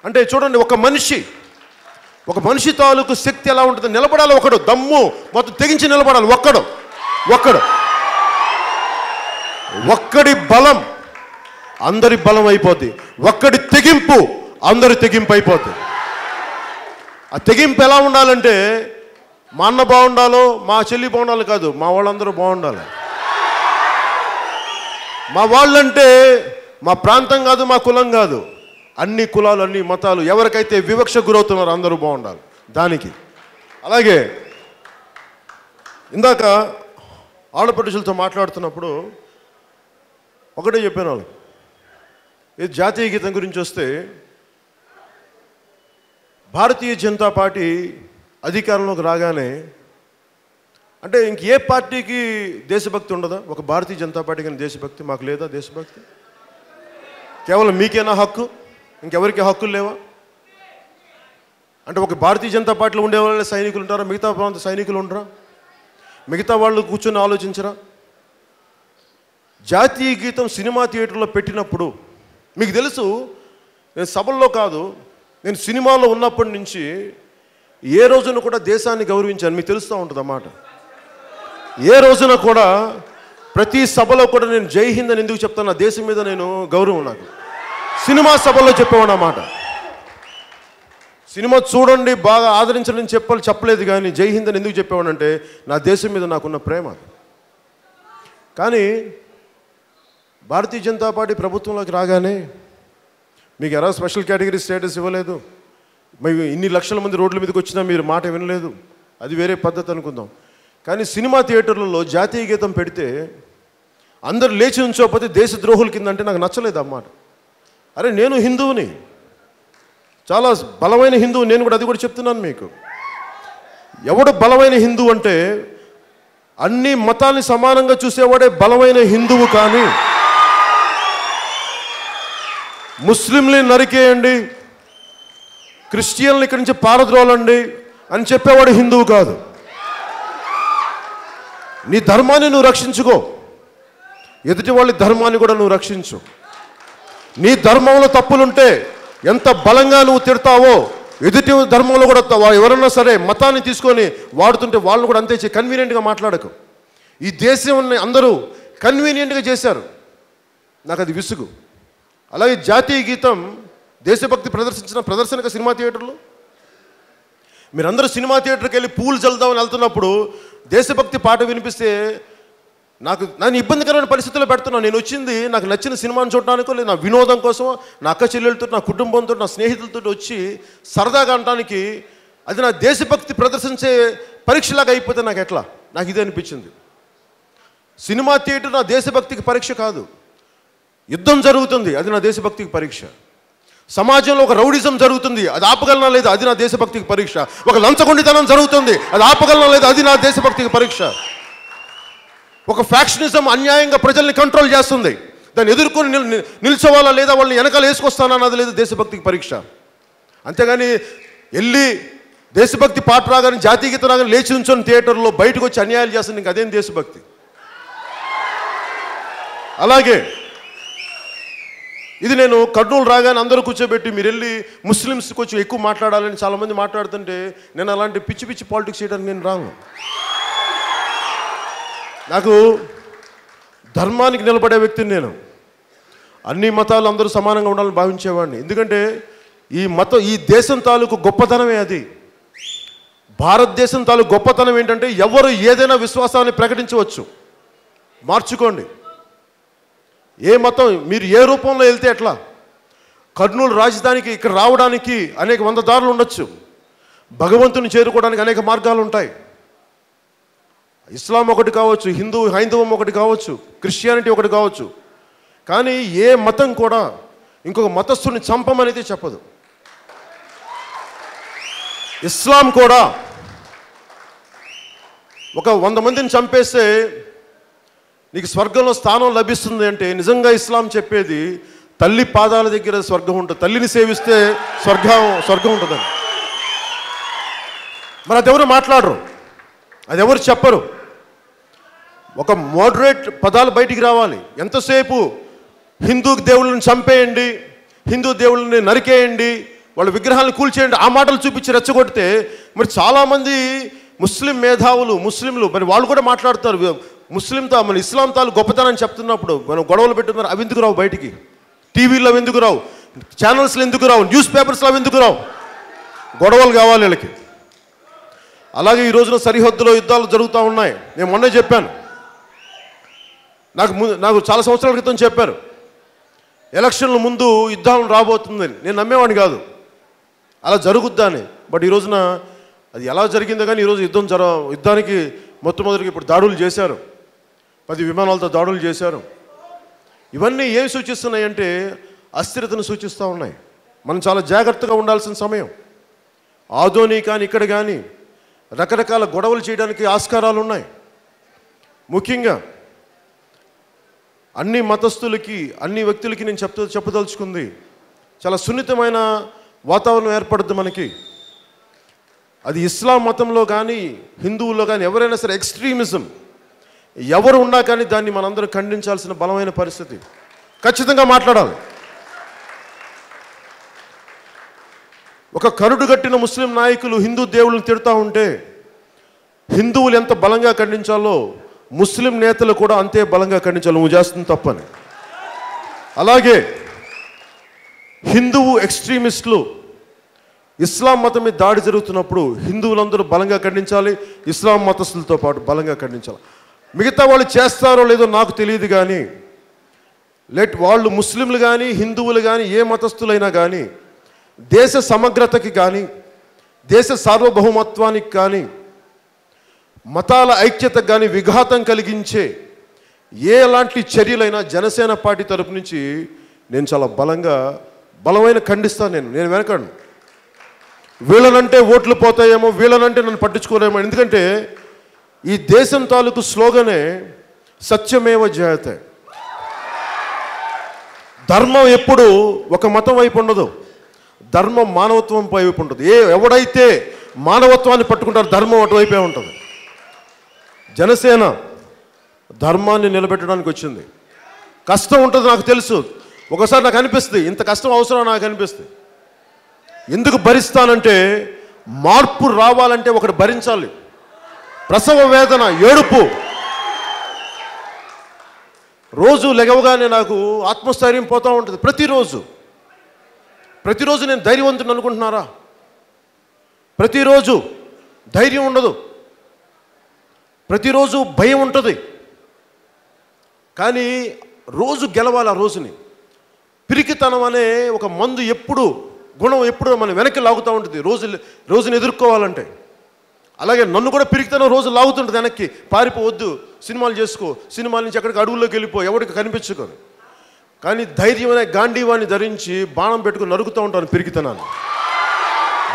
అంటే చూడండి, ఒక మనిషి తాలూకు శక్తి ఎలా ఉంటుంది. నిలబడాలి ఒకడు, దమ్ము మొత్తం తెగించి నిలబడాలి ఒక్కడి బలం అందరి బలం అయిపోద్ది. ఒక్కడి తెగింపు అందరి తెగింపు అయిపోద్ది. ఆ తెగింపు ఎలా ఉండాలంటే, మా అన్న బాగుండాలో, మా చెల్లి బాగుండాలి కాదు, మా వాళ్ళందరూ బాగుండాలి. మా వాళ్ళంటే మా ప్రాంతం కాదు, మా కులం కాదు, అన్ని కులాలు, అన్ని మతాలు, ఎవరికైతే వివక్ష గురవుతున్నారో అందరూ బాగుండాలి దానికి. అలాగే ఇందాక ఆడపడుచులతో మాట్లాడుతున్నప్పుడు ఒకటే చెప్పాను వాళ్ళు, ఇది జాతీయ గీతం గురించి వస్తే, భారతీయ జనతా పార్టీ అధికారంలోకి రాగానే, అంటే ఇంక ఏ పార్టీకి దేశభక్తి ఉండదా? ఒక భారతీయ జనతా పార్టీకి దేశభక్తి మాకు లేదా? దేశభక్తి కేవలం మీకేనా హక్కు? ఇంకెవరికి హక్కులు లేవా? అంటే ఒక భారతీయ జనతా పార్టీలో ఉండే వాళ్ళే సైనికులు ఉంటారా? మిగతా ప్రాంత సైనికులు ఉండరా? మిగతా వాళ్ళు కూర్చొని ఆలోచించరా? జాతీయ గీతం సినిమా థియేటర్లో పెట్టినప్పుడు మీకు తెలుసు, నేను సభల్లో కాదు, నేను సినిమాలో ఉన్నప్పటి నుంచి ఏ రోజున కూడా దేశాన్ని గౌరవించాను. మీకు తెలుస్తూ ఉంటుంది అన్నమాట. ఏ రోజున కూడా ప్రతి సభలో కూడా నేను జై హింద్ అని ఎందుకు చెప్తాను? నా దేశం మీద నేను గౌరవం, నాకు సినిమా సభల్లో చెప్పేవాడు అన్నమాట. సినిమా చూడండి, బాగా ఆదరించడం చెప్పలేదు, కానీ జై హింద్ అని ఎందుకు చెప్పేవాడంటే నా దేశం మీద నాకున్న ప్రేమ. కానీ భారతీయ జనతా పార్టీ ప్రభుత్వంలోకి రాగానే మీకు ఎలా స్పెషల్ కేటగిరీ స్టేటస్ ఇవ్వలేదు, మేము ఇన్ని లక్షల మంది రోడ్ల మీదకి వచ్చినా మీరు మాట వినలేదు, అది వేరే పద్ధతి అనుకుందాం. కానీ సినిమా థియేటర్లలో జాతీయ గీతం పెడితే అందరు లేచి ఉంచోకపోతే దేశద్రోహుల కింద అంటే నాకు నచ్చలేదు అన్నమాట. అరే నేను హిందువుని, చాలా బలమైన హిందువు, నేను కూడా అది కూడా చెప్తున్నాను మీకు. ఎవడు బలమైన హిందువు అంటే అన్ని మతాల్ని సమానంగా చూసేవాడే బలమైన హిందువు. కానీ ముస్లింని నరికేయండి, క్రిస్టియన్లు ఇక్కడి నుంచి పారద్రోలండి అని చెప్పేవాడు హిందువు కాదు. నీ ధర్మాన్ని నువ్వు రక్షించుకో, ఎదుటి వాళ్ళ ధర్మాన్ని కూడా నువ్వు రక్షించు. నీ ధర్మంలో తప్పులుంటే ఎంత బలంగా నువ్వు తిడతావో, ఎదుటి ధర్మంలో కూడా ఎవరన్నా సరే మతాన్ని తీసుకొని వాడుతుంటే వాళ్ళని కూడా అంతే చేయి. కన్వీనియంట్గా మాట్లాడకు. ఈ దేశాన్ని అందరూ కన్వీనియంట్గా చేశారు, నాకు అది విసుగు. అలాగే జాతీయ గీతం దేశభక్తి ప్రదర్శించిన ప్రదర్శనక సినిమా థియేటర్లో మీరందరూ సినిమా థియేటర్కి వెళ్ళి పూలు చల్లుదామని వెళ్తున్నప్పుడు దేశభక్తి పాట వినిపిస్తే నన్ను ఇబ్బందికరమైన పరిస్థితుల్లో పెడుతున్నాను. నేను వచ్చింది నాకు నచ్చిన సినిమాని చూడటానికో, లేదు నా వినోదం కోసం, నా అక్క చెల్లెలతో, నా కుటుంబంతో, నా స్నేహితులతో వచ్చి సరదాగా అనడానికి, అది నా దేశభక్తి ప్రదర్శించే పరీక్షలాగా అయిపోతే నాకు ఎట్లా? నాకు ఇదే అనిపించింది. సినిమా థియేటర్ నా దేశభక్తికి పరీక్ష కాదు. యుద్ధం జరుగుతుంది, అది నా దేశభక్తికి పరీక్ష. సమాజంలో ఒక రౌడిజం జరుగుతుంది, అది ఆపగలనా లేదా? అది నా దేశభక్తికి పరీక్ష. ఒక లంచగొండితనం జరుగుతుంది, అది ఆపగలనా లేదా? అది నా దేశభక్తికి పరీక్ష. ఒక ఫ్యాక్షనిజం అన్యాయంగా ప్రజల్ని కంట్రోల్ చేస్తుంది, దాన్ని ఎదుర్కొని నిల్చోవాలా లేదా, వాళ్ళని వెనకాల వేసుకొస్తానన్నది లేదు దేశభక్తికి పరీక్ష. అంతేగాని వెళ్ళి దేశభక్తి పాట రాగానే, జాతీయ గీతం రాగానే లేచి ఉంచొని థియేటర్లో బయటకు వచ్చి అన్యాయాలు చేస్తుంది, ఇంక అదేం దేశభక్తి? అలాగే ఇది నేను కర్నూలు రాగానే అందరూ కూర్చోబెట్టి మీరు వెళ్ళి ముస్లిమ్స్ కొంచెం ఎక్కువ మాట్లాడాలని చాలామంది మాట్లాడుతుంటే, నేను అలాంటి పిచ్చి పిచ్చి పాలిటిక్స్ చేయడానికి నేను రాను. నాకు ధర్మానికి నిలబడే వ్యక్తిని నేను. అన్ని మతాలు అందరూ సమానంగా ఉండాలని భావించేవాడిని. ఎందుకంటే ఈ దేశం తాలూకు గొప్పతనమే అది. భారతదేశం తాలూకు గొప్పతనం ఏంటంటే ఎవరు ఏదైనా విశ్వాసాన్ని ప్రకటించవచ్చు, మార్చుకోండి. ఏ మతం మీరు ఏ రూపంలో వెళ్తే ఎట్లా? కర్నూలు రాజధానికి ఇక్కడ రావడానికి అనేక 100 దారులు ఉండొచ్చు, భగవంతుని చేరుకోవడానికి అనేక మార్గాలు ఉంటాయి. ఇస్లాం ఒకటి కావచ్చు, హైందవం ఒకటి కావచ్చు, క్రిస్టియానిటీ ఒకటి కావచ్చు, కానీ ఏ మతం కూడా ఇంకొక మతస్థుని చంపమనేది చెప్పదు. ఇస్లాం కూడా ఒక 100 మందిని చంపేస్తే నీకు స్వర్గంలో స్థానం లభిస్తుంది అంటే నిజంగా ఇస్లాం చెప్పేది తల్లి పాదాల దగ్గర స్వర్గం ఉంటుంది, తల్లిని సేవిస్తే స్వర్గం ఉంటుందని. మరి అదెవరు మాట్లాడరు, అదెవరు చెప్పరు. ఒక మోడరేట్ పదాలు బయటికి రావాలి. ఎంతసేపు హిందూ దేవుళ్ళని చంపేయండి, హిందూ దేవుళ్ళని నరికేయండి, వాళ్ళ విగ్రహాలను కూల్చేయండి, ఆ మాటలు చూపించి రెచ్చగొడితే మరి చాలామంది ముస్లిం మేధావులు, ముస్లింలు మరి వాళ్ళు కూడా మాట్లాడతారు. మన ఇస్లాం తాలు గొప్పతనం చెప్తున్నప్పుడు మనం గొడవలు పెట్టున్నారు, అవి ఎందుకు రావు బయటికి? టీవీలో అవి ఎందుకు రావు? ఛానల్స్లో ఎందుకు రావు? న్యూస్ పేపర్స్లో అవి ఎందుకు రావు? గొడవలు కావాలి వీళ్ళకి. అలాగే ఈ రోజున సరిహద్దులో యుద్ధాలు జరుగుతూ ఉన్నాయి. నేను మొన్నే చెప్పాను, నాకు చాలా సంవత్సరాల క్రితం చెప్పారు ఎలక్షన్ల ముందు యుద్ధాలు రాబోతుందని. నేను నమ్మేవాడిని కాదు అలా జరుగుద్దా అని. బట్ ఈ రోజున అది ఎలా జరిగిందో కానీ ఈరోజు యుద్ధానికి మొట్టమొదటిగా ఇప్పుడు దాడులు చేశారు, 10 విమానాలతో దాడులు చేశారు. ఇవన్నీ ఏం సూచిస్తున్నాయి అంటే అస్థిరతను సూచిస్తూ ఉన్నాయి. మనం చాలా జాగ్రత్తగా ఉండాల్సిన సమయం. ఆదోని కానీ ఇక్కడ కానీ రకరకాల గొడవలు చేయడానికి ఆస్కారాలు ఉన్నాయి. ముఖ్యంగా అన్ని మతస్థులకి, అన్ని వ్యక్తులకి నేను చెప్పదలుచుకుంది, చాలా సున్నితమైన వాతావరణం ఏర్పడుద్ది మనకి. అది ఇస్లాం మతంలో కానీ హిందువుల్లో కానీ ఎవరైనా సరే ఎక్స్ట్రీమిజం ఎవరు ఉన్నా కానీ దాన్ని మనందరం ఖండించాల్సిన బలమైన పరిస్థితి. ఖచ్చితంగా మాట్లాడాలి. ఒక కరుడు గట్టిన ముస్లిం నాయకులు హిందూ దేవుళ్ళని తిడతా ఉంటే హిందువులు ఎంత బలంగా ఖండించాలో ముస్లిం నేతలు కూడా అంతే బలంగా ఖండించాలి, నువ్వు చేస్తుంది తప్పని. అలాగే హిందువు ఎక్స్ట్రీమిస్టులు ఇస్లాం మతం మీద దాడి జరుగుతున్నప్పుడు హిందువులందరూ బలంగా ఖండించాలి, ఇస్లాం మతస్థులతో పాటు బలంగా ఖండించాలి. మిగతా వాళ్ళు చేస్తారో లేదో నాకు తెలియదు కానీ వాళ్ళు ముస్లింలు కానీ హిందువులు కానీ ఏ మతస్థులైనా కానీ దేశ సమగ్రతకి కానీ దేశ సార్వభౌమత్వానికి కానీ మతాల ఐక్యతకు కానీ విఘాతం కలిగించే ఎలాంటి చర్యలైనా జనసేన పార్టీ తరపు నుంచి నేను చాలా బలమైన ఖండిస్తాను. నేను వెనకను. వీళ్ళనంటే ఓట్లు పోతాయేమో, వీళ్ళనంటే నన్ను పట్టించుకోలేమో. ఎందుకంటే ఈ దేశం తాలూకు స్లోగనే సత్యమేవ జయతే. ధర్మం ఎప్పుడు ఒక మతం వైపు ఉండదు, ధర్మం మానవత్వం వైపు ఉంటుంది. ఎవడైతే మానవత్వాన్ని పట్టుకుంటారో ధర్మం అటువైపే ఉంటుంది. జనసేన ధర్మాన్ని నిలబెట్టడానికి వచ్చింది. కష్టం ఉంటుంది నాకు తెలుసు, ఒకసారి నాకు అనిపిస్తుంది ఇంత కష్టం అవసరం నాకు అనిపిస్తుంది. ఎందుకు భరిస్తానంటే మార్పు రావాలంటే ఒకటి భరించాలి. ప్రసవ వేదన, ఏడుపు. రోజు లెగవగానే నాకు ఆత్మస్థైర్యం పోతూ ఉంటుంది. ప్రతిరోజు నేను ధైర్యవంతుని అనుకుంటున్నారా? ప్రతిరోజు ధైర్యం ఉండదు, ప్రతిరోజు భయం ఉంటుంది. కానీ రోజు గెలవాలి. ఆ రోజుని పిరికితనం అనే ఒక మందు గుణం ఎప్పుడు మనం వెనక్కి లాగుతూ ఉంటుంది రోజుని ఎదుర్కోవాలంటే. అలాగే నన్ను కూడా పిరికితనం రోజు లాగుతుంటుంది వెనక్కి. పారిపోవద్దు, సినిమాలు చేసుకో, సినిమాల నుంచి ఎక్కడికి అడవుల్లోకి వెళ్ళిపో, ఎవరికి కనిపించుకొని. కానీ ధైర్యం అనే గాంధీవాన్ని ధరించి బాణం పెట్టుకుని నరుకుతూ ఉంటాను పిరికితనాన్ని.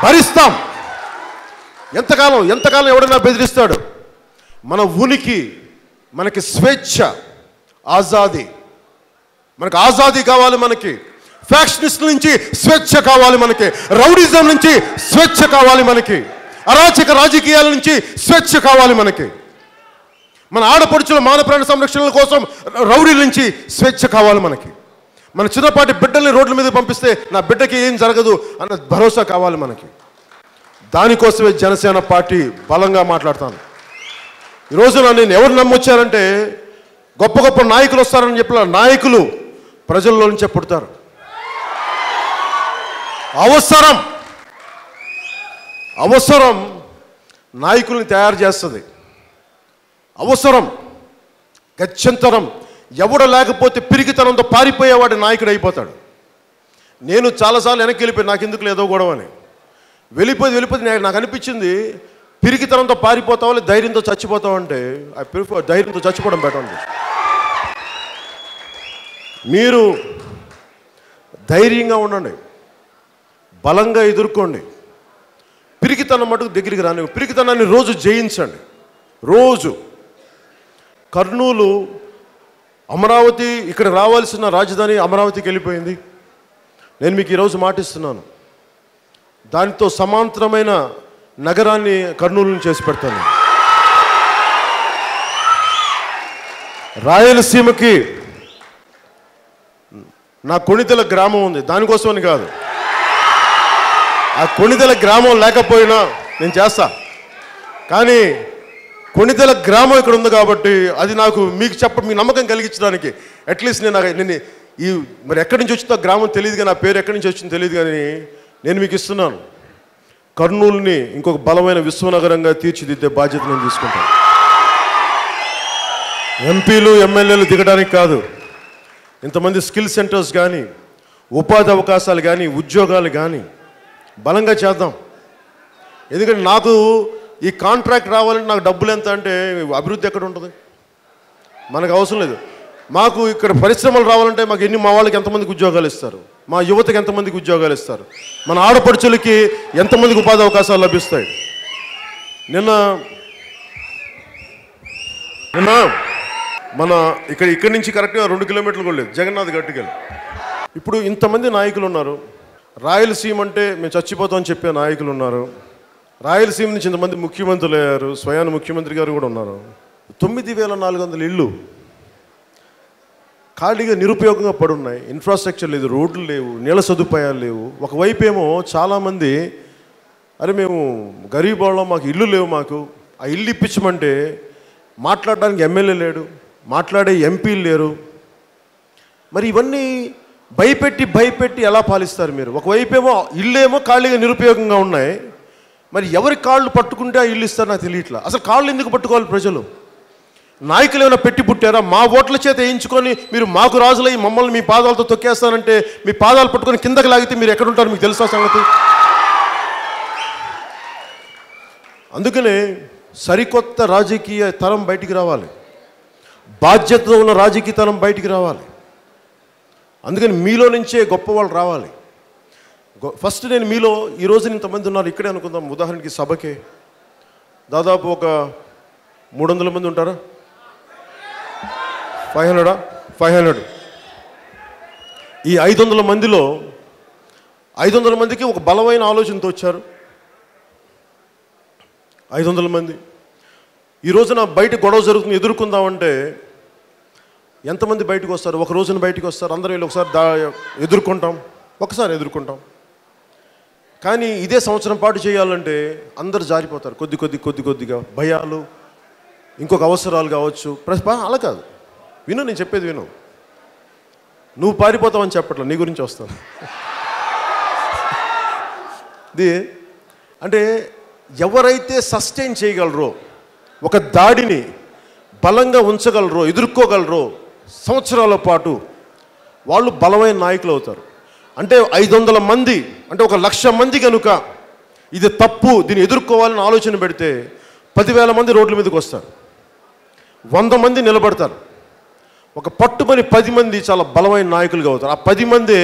భరిస్తాం. ఎంతకాలం ఎవడైనా బెదిరిస్తాడు. మన ఉనికి, మనకి స్వేచ్ఛ, ఆజాదీ, మనకు ఆజాదీ కావాలి. మనకి ఫ్యాక్షనిస్టుల నుంచి స్వేచ్ఛ కావాలి, మనకి రౌడిజం నుంచి స్వేచ్ఛ కావాలి, మనకి అరాచక రాజకీయాల నుంచి స్వేచ్ఛ కావాలి. మనకి మన ఆడపడుచుల మాన ప్రాణ సంరక్షణల కోసం రౌడీల నుంచి స్వేచ్ఛ కావాలి. మనకి మన చిన్నపాటి బిడ్డల్ని రోడ్ల మీద పంపిస్తే నా బిడ్డకి ఏం జరగదు అన్న భరోసా కావాలి మనకి. దానికోసమే జనసేన పార్టీ బలంగా మాట్లాడతాను. ఈరోజు నేను ఎవరు నమ్మొచ్చారంటే గొప్ప నాయకులు వస్తారని చెప్పిన నాయకులు ప్రజల్లో నుంచే పుడతారు. అవసరం నాయకుల్ని తయారు చేస్తుంది. అవసరం గత్యంతరం ఎవడ లేకపోతే పిరికితనంతో పారిపోయేవాడు నాయకుడు అయిపోతాడు. నేను చాలాసార్లు వెనక్కి వెళ్ళిపోయి నాకు ఎందుకు లేదో గొడవ అని వెళ్ళిపోయి నాకు అనిపించింది పిరికితనంతో పారిపోతావా లేదా ధైర్యంతో చచ్చిపోతావు అంటే ఐ ప్రిఫర్ ధైర్యంతో చచ్చిపోవడం బెటర్ అండి. మీరు ధైర్యంగా ఉండండి, బలంగా ఎదుర్కోండి. పిరికితనం మటుకు దగ్గరికి రాని, పిరికితనాన్ని రోజు జయించండి. రోజు కర్నూలు, అమరావతి, ఇక్కడ రావాల్సిన రాజధాని అమరావతికి వెళ్ళిపోయింది. నేను మీకు ఈరోజు మాటిస్తున్నాను, దానితో సమాంతరమైన నగరాన్ని కర్నూలుని చేసి పెడతాను. రాయలసీమకి నా కొణిదెల గ్రామం ఉంది, దానికోసమని కాదు. ఆ కొణిదెల గ్రామం లేకపోయినా నేను చేస్తా, కానీ కొణిదెల గ్రామం ఇక్కడ ఉంది కాబట్టి అది నాకు మీకు మీ నమ్మకం కలిగించడానికి అట్లీస్ట్ నేను ఈ మరి ఎక్కడి నుంచి వచ్చిందో గ్రామం తెలియదు, కానీ నా పేరు ఎక్కడి నుంచి వచ్చిందో తెలియదు, కానీ నేను మీకు ఇస్తున్నాను. కర్నూలుని ఇంకొక బలమైన విశ్వనగరంగా తీర్చిదిద్దే బాధ్యత నేను తీసుకుంటాను. ఎంపీలు ఎమ్మెల్యేలు దిగడానికి కాదు, ఇంతమంది స్కిల్ సెంటర్స్ కానీ, ఉపాధి అవకాశాలు కానీ, ఉద్యోగాలు కానీ బలంగా చేద్దాం. ఎందుకంటే నాకు ఈ కాంట్రాక్ట్ రావాలంటే నాకు డబ్బులు ఎంత అంటే అభివృద్ధి ఎక్కడ ఉంటుంది? మనకు అవసరం లేదు. మాకు ఇక్కడ పరిశ్రమలు రావాలంటే మాకు మా వాళ్ళకి ఎంతమందికి ఉద్యోగాలు ఇస్తారు, మా యువతకి ఎంతమందికి ఉద్యోగాలు ఇస్తారు, మన ఆడపడుచులకి ఎంతమందికి ఉపాధి అవకాశాలు లభిస్తాయి. నిన్న మన ఇక్కడి నుంచి కరెక్ట్గా 2 కిలోమీటర్లు కూడా లేదు, జగన్నాథ్ గట్టుకెళ్ళి. ఇప్పుడు ఇంతమంది నాయకులు ఉన్నారు. రాయలసీమ అంటే మేము చచ్చిపోతామని చెప్పే నాయకులు ఉన్నారు. రాయలసీమ నుంచి ఇంతమంది ముఖ్యమంత్రులు అయ్యారు, స్వయాన ముఖ్యమంత్రి గారు కూడా ఉన్నారు. 9400 ఇళ్ళు ఖాళీగా నిరుపయోగంగా పడున్నాయి. ఇన్ఫ్రాస్ట్రక్చర్ లేదు, రోడ్లు లేవు, నీళ్ళ సదుపాయాలు లేవు. ఒకవైపు ఏమో చాలామంది అరే మేము గరీబ్ వాళ్ళం, మాకు ఇల్లు లేవు, మాకు ఆ ఇల్లు ఇప్పించమంటే మాట్లాడడానికి ఎమ్మెల్యే లేడు, మాట్లాడే ఎంపీలు లేరు. మరి ఇవన్నీ భయపెట్టి ఎలా పాలిస్తారు మీరు? ఒకవైపు ఏమో ఇల్లేమో ఖాళీగా నిరుపయోగంగా ఉన్నాయి, మరి ఎవరి కాళ్ళు పట్టుకుంటే ఆ ఇల్లు ఇస్తారు నాకు తెలియట్లా. అసలు కాళ్ళు ఎందుకు పట్టుకోవాలి ప్రజలు? నాయకులు ఏమైనా పెట్టి పుట్టారా? మా ఓట్ల చేత వేయించుకొని మీరు మాకు రాజులై మమ్మల్ని మీ పాదాలతో తొక్కేస్తానంటే మీ పాదాలు పట్టుకొని కిందకి లాగితే మీరు ఎక్కడుంటారు మీకు తెలుసా సంగతి? అందుకనే సరికొత్త రాజకీయ తరం బయటికి రావాలి, బాధ్యతతో ఉన్న రాజకీయ తరం బయటికి రావాలి. అందుకని మీలో నుంచే గొప్ప వాళ్ళు రావాలి. ఫస్ట్ నేను మీలో ఈ రోజున ఇంతమంది ఉన్నారు ఇక్కడే అనుకుందాం, ఉదాహరణకి సభకే దాదాపు ఒక 300 మంది ఉంటారా? 500 ఈ 500 మందిలో 500 మందికి ఒక బలమైన ఆలోచనతో వచ్చారు. 500 మంది ఈ రోజున బయట గొడవ జరుగుతుంది ఎదుర్కొందామంటే ఎంతమంది బయటకు వస్తారు? ఒక రోజున బయటకు వస్తారు, అందరం వెళ్ళి ఒకసారి ఎదుర్కొంటాం. కానీ ఇదే సంవత్సరం పాటు చేయాలంటే అందరు జారిపోతారు, కొద్దిగా భయాలు, ఇంకొక అవసరాలు కావచ్చు. అలా కాదు, విను, నేను చెప్పేది విను. నువ్వు పారిపోతావని చెప్పట్లా, నీ గురించి వస్తాను. ఇది అంటే ఎవరైతే సస్టైన్ చేయగలరో, ఒక దాడిని బలంగా ఉంచగలరో, ఎదుర్కోగలరో సంవత్సరాల పాటు, వాళ్ళు బలమైన నాయకులు అవుతారు. అంటే 500 మంది అంటే 1,00,000 మంది కనుక ఇది తప్పు, దీన్ని ఎదుర్కోవాలని ఆలోచన పెడితే 10,000 మంది రోడ్ల మీదకి వస్తారు, 100 మంది నిలబడతారు. ఒక పట్టుమని 10 మంది చాలా బలమైన నాయకులుగా అవుతారు. ఆ 10 మందే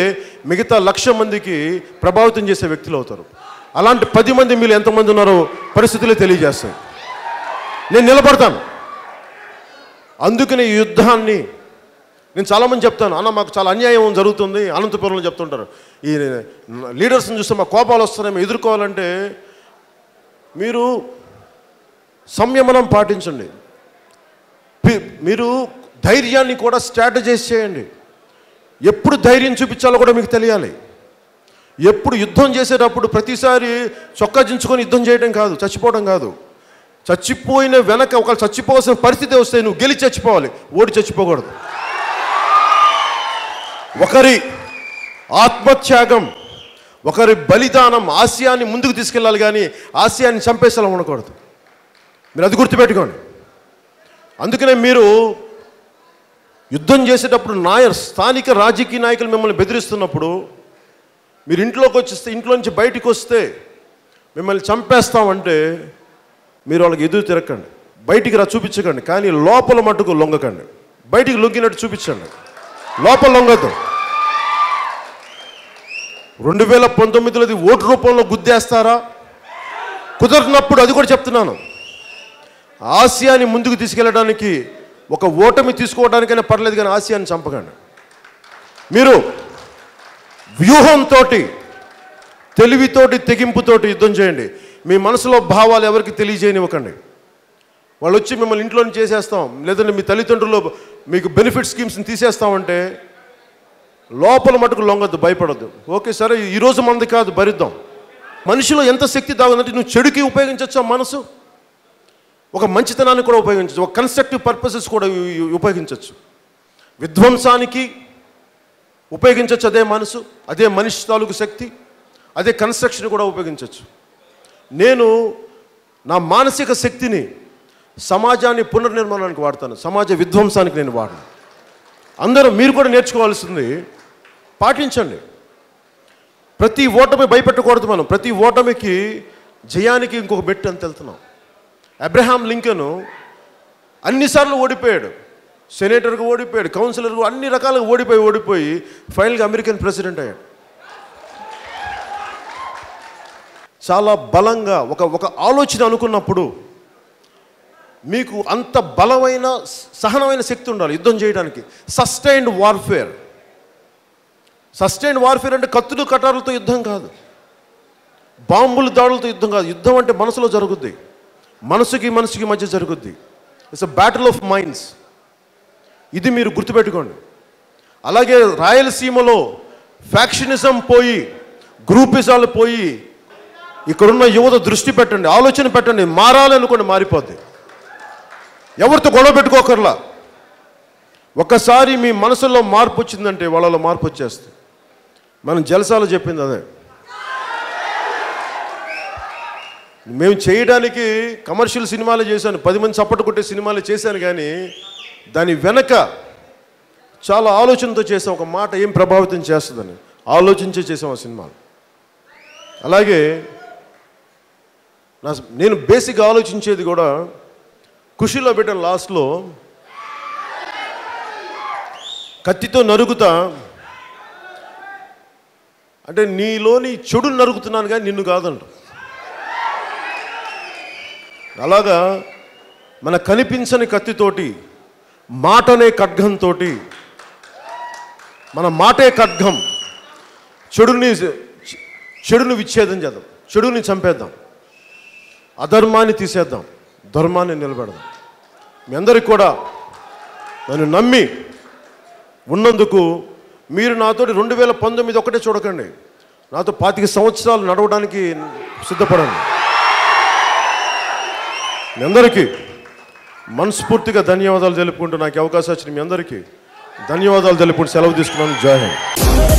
మిగతా 1,00,000 మందికి ప్రభావితం చేసే వ్యక్తులు అవుతారు. అలాంటి 10 మంది మీరు ఎంతమంది ఉన్నారో పరిస్థితులే తెలియజేస్తాయి. నేను నిలబడతాను. అందుకని ఈ యుద్ధాన్ని నేను చాలామంది చెప్తాను, అన్న మాకు చాలా అన్యాయం జరుగుతుంది అనంతపురంలో చెప్తుంటారు. ఈ లీడర్స్ని చూస్తే మా కోపాలు వస్తున్నాయి, ఎదుర్కోవాలంటే మీరు సంయమనం పాటించండి. మీరు ధైర్యాన్ని కూడా స్ట్రాటజైజ్ చేయండి. ఎప్పుడు ధైర్యం చూపించాలో కూడా మీకు తెలియాలి. ఎప్పుడు యుద్ధం చేసేటప్పుడు ప్రతిసారి చొక్కా దించుకొని యుద్ధం చేయడం కాదు, చచ్చిపోవడం కాదు. చచ్చిపోయిన వెనక ఒకళ్ళు చచ్చిపోవాల్సిన పరిస్థితి వస్తే నువ్వు గెలిచి చచ్చిపోవాలి, ఓడి చచ్చిపోకూడదు. ఒకరి ఆత్మత్యాగం, ఒకరి బలిదానం ఆశయాన్ని ముందుకు తీసుకెళ్ళాలి, కానీ ఆశయాన్ని చంపేసేలా ఉండకూడదు. మీరు అది గుర్తుపెట్టుకోండి. అందుకనే మీరు యుద్ధం చేసేటప్పుడు స్థానిక రాజకీయ నాయకులు మిమ్మల్ని బెదిరిస్తున్నప్పుడు మీరు ఇంట్లో నుంచి బయటికి వస్తే మిమ్మల్ని చంపేస్తామంటే మీరు వాళ్ళకి ఎదురు తిరగకండి, బయటికి చూపించకండి, కానీ లోపల మట్టుకు లొంగకండి. బయటికి లొంగినట్టు చూపించండి, లోపల లొంగద్దు. 2019లోది ఓటు రూపంలో గుద్దేస్తారా? కుదరినప్పుడు అది కూడా చెప్తున్నాను, ఆసియాని ముందుకు తీసుకెళ్ళడానికి ఒక ఓటమి తీసుకోవడానికైనా పర్లేదు, కానీ ఆసియాని చంపకండి. మీరు వ్యూహంతో, తెలివితోటి, తెగింపుతోటి యుద్ధం చేయండి. మీ మనసులో భావాలు ఎవరికి తెలియజేయనివ్వకండి. వాళ్ళు వచ్చి మిమ్మల్ని ఇంట్లోనే చేసేస్తాం, లేదంటే మీ తల్లిదండ్రులు మీకు బెనిఫిట్ స్కీమ్స్ని తీసేస్తామంటే లోపల మటుకు లొంగద్దు, భయపడద్దు. ఓకే సరే, ఈరోజు మంది కాదు, భరిద్దాం. మనిషిలో ఎంత శక్తి దాగుందంటే నువ్వు చెడుకి ఉపయోగించవచ్చు ఆ మనసు, ఒక మంచితనాన్ని కూడా ఉపయోగించవచ్చు, ఒక కన్స్ట్రక్టివ్ పర్పసెస్ కూడా ఉపయోగించవచ్చు, విధ్వంసానికి ఉపయోగించవచ్చు అదే మనసు, అదే మనిషి తాలూకు శక్తి, అదే కన్స్ట్రక్షన్ కూడా ఉపయోగించవచ్చు. నేను నా మానసిక శక్తిని సమాజాన్ని పునర్నిర్మాణానికి వాడతాను, సమాజ విధ్వంసానికి నేను వాడను. అందరూ మీరు కూడా నేర్చుకోవాల్సింది పాటించండి. ప్రతి ఓటమి భయపెట్టకూడదు. మనం ప్రతి ఓటమికి జయానికి ఇంకొక మెట్టు అని వెళ్తున్నాం. అబ్రహాం లింకన్ అన్నిసార్లు ఓడిపోయాడు, సెనేటర్గా ఓడిపోయాడు, కౌన్సిలర్గా, అన్ని రకాలుగా ఓడిపోయి ఫైనల్గా అమెరికన్ ప్రెసిడెంట్ అయ్యాడు. చాలా బలంగా ఒక ఆలోచన అనుకున్నప్పుడు మీకు అంత బలమైన సహనమైన శక్తి ఉండాలి యుద్ధం చేయడానికి. సస్టైన్డ్ వార్ఫేర్ అంటే కత్తులు కటారులతో యుద్ధం కాదు, బాంబుల దాడులతో యుద్ధం కాదు. యుద్ధం అంటే మనసులో జరుగుద్ది, మనసుకి మనిషికి మధ్య జరుగుద్ది. It's a battle of minds. ఇది మీరు గుర్తుపెట్టుకోండి. అలాగే రాయలసీమలో ఫ్యాక్షనిజం పోయి, గ్రూపిజాలు పోయి, ఇక్కడున్న యువత దృష్టి పెట్టండి, ఆలోచన పెట్టండి. మారాలనుకోండి, మారిపోద్ది. ఎవరితో గొడవ పెట్టుకోకర్లా. ఒక్కసారి మీ మనసులో మార్పు వచ్చిందంటే వాళ్ళలో మార్పు వచ్చేస్తుంది. మనం జలసాలు చెప్పింది అదే. మేము చేయడానికి కమర్షియల్ సినిమాలు చేశాను, 10 మంది చప్పట్లు కొట్టే సినిమాలు చేశాను, కానీ దాని వెనక చాలా ఆలోచనతో చేసాం. ఒక మాట ఏం ప్రభావితం చేస్తుందని ఆలోచించే చేసాం ఆ సినిమాలు. అలాగే నేను బేసిక్గా ఆలోచించేది కూడా, ఖుషీలో పెట్టిన లాస్ట్లో కత్తితో నరుగుతా అంటే నీలోని చెడుని నరుగుతున్నాను కానీ నిన్ను కాదంట. అలాగా మన కనిపించని కత్తితోటి, మాటనే ఖడ్గంతో, మన మాటే ఖడ్గం, చెడుని విచ్ఛేదం చేద్దాం, చెడుని చంపేద్దాం, అధర్మాన్ని తీసేద్దాం, ధర్మాన్ని నిలబెడదాం. మీ అందరికి కూడా నన్ను నమ్మి ఉన్నందుకు మీరు నాతోటి 2019 ఒకటే చూడకండి, నాతో 25 సంవత్సరాలు నడవడానికి సిద్ధపడండి. మీ అందరికీ మనస్ఫూర్తిగా ధన్యవాదాలు తెలుపుకుంటూ, నాకు అవకాశం వచ్చిన మీ అందరికీ ధన్యవాదాలు తెలుపుకుంటూ సెలవు తీసుకున్నాను. జై హింద్.